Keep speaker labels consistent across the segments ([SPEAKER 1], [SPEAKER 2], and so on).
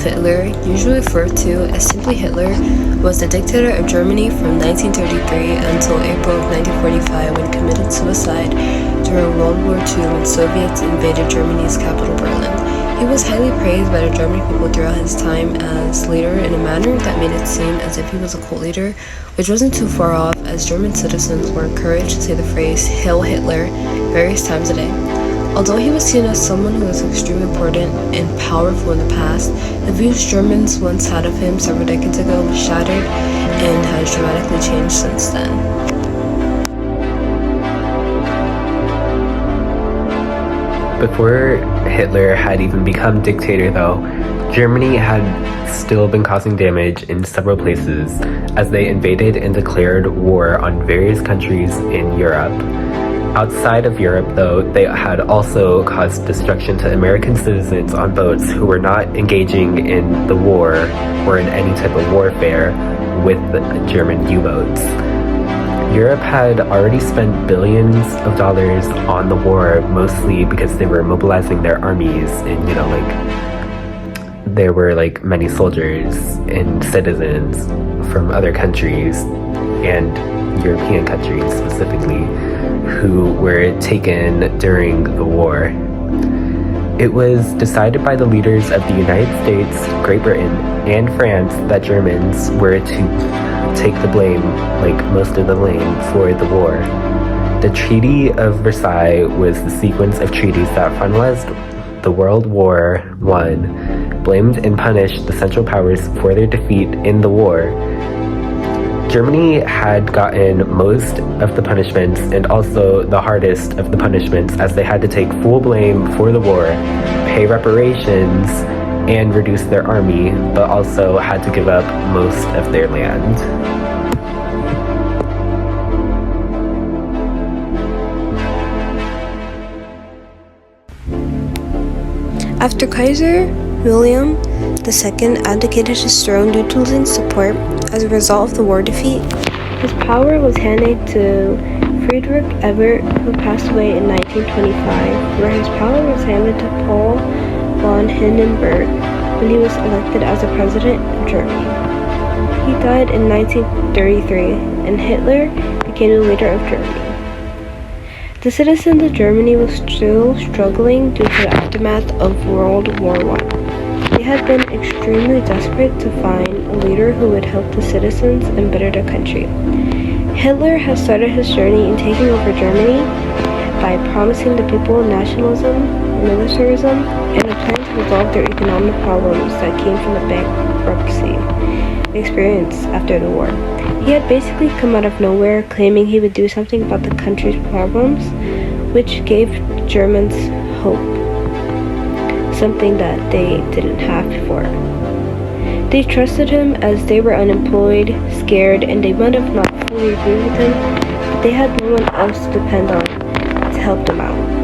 [SPEAKER 1] Hitler, usually referred to as simply Hitler, was the dictator of Germany from 1933 until April of 1945 when he committed suicide during World War II when Soviets invaded Germany's capital Berlin. He was highly praised by the German people throughout his time as leader in a manner that made it seem as if he was a cult leader, which wasn't too far off as German citizens were encouraged to say the phrase "Hail Hitler" various times a day. Although he was seen as someone who was extremely important and powerful in the past, the views Germans once had of him several decades ago was shattered and has dramatically changed since then.
[SPEAKER 2] Before Hitler had even become dictator though, Germany had still been causing damage in several places as they invaded and declared war on various countries in Europe. Outside of Europe though, they had also caused destruction to American citizens on boats who were not engaging in the war or in any type of warfare with the German U-boats. Europe had already spent billions of dollars on the war, mostly because they were mobilizing their armies and, there were many soldiers and citizens from other countries and European countries specifically who were taken during the war. It was decided by the leaders of the United States, Great Britain, and France that Germans were to take the blame, most of the blame, for the war. The Treaty of Versailles was the sequence of treaties that finalized the World War I, blamed and punished the Central Powers for their defeat in the war. Germany had gotten most of the punishments and also the hardest of the punishments as they had to take full blame for the war, pay reparations, and reduce their army, but also had to give up most of their land.
[SPEAKER 1] After Kaiser William II abdicated his throne due to losing support as a result of the war defeat, his power was handed to Friedrich Ebert, who passed away in 1925, where his power was handed to Paul von Hindenburg when he was elected as the president of Germany. He died in 1933, and Hitler became the leader of Germany. The citizens of Germany were still struggling due to the aftermath of World War I. They had been extremely desperate to find a leader who would help the citizens and better their country. Hitler had started his journey in taking over Germany by promising the people nationalism, militarism, and a plan to resolve their economic problems that came from the bankruptcy experience after the war. He had basically come out of nowhere claiming he would do something about the country's problems, which gave Germans hope, something that they didn't have before. They trusted him as they were unemployed, scared, and they might have not fully agreed with him, but they had no one else to depend on to help them out.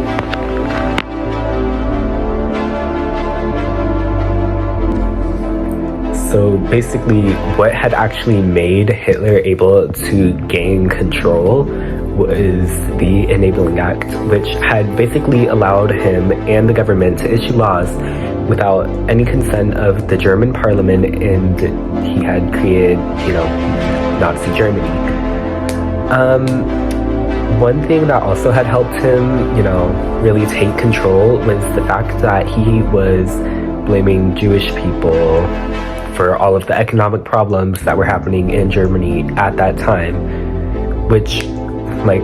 [SPEAKER 2] So basically, what had actually made Hitler able to gain control was the Enabling Act, which had basically allowed him and the government to issue laws without any consent of the German parliament, and he had created, Nazi Germany. One thing that also had helped him, really take control was the fact that he was blaming Jewish people for all of the economic problems that were happening in Germany at that time, which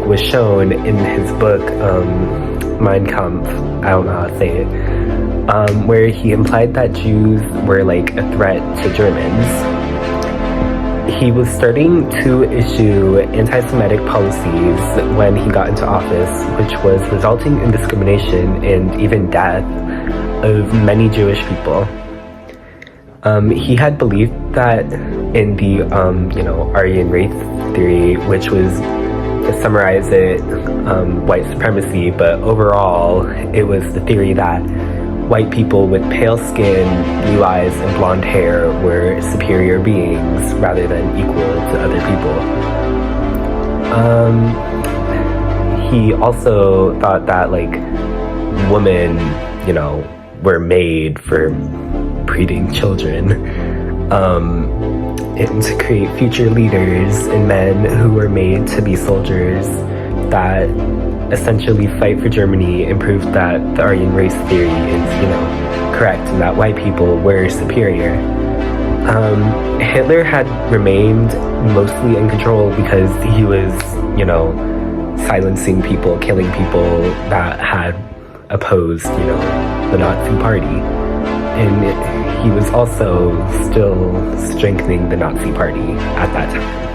[SPEAKER 2] was shown in his book, Mein Kampf, I don't know how to say it, where he implied that Jews were a threat to Germans. He was starting to issue anti-Semitic policies when he got into office, which was resulting in discrimination and even death of many Jewish people. He had believed that in the, Aryan race theory, which was, to summarize it, white supremacy, but overall, it was the theory that white people with pale skin, blue eyes, and blonde hair were superior beings rather than equal to other people. He also thought that, women, were made for breeding children, and to create future leaders and men who were made to be soldiers that essentially fight for Germany and prove that the Aryan race theory is, correct and that white people were superior. Hitler had remained mostly in control because he was, silencing people, killing people that had opposed, the Nazi party. And he was also still strengthening the Nazi party at that time.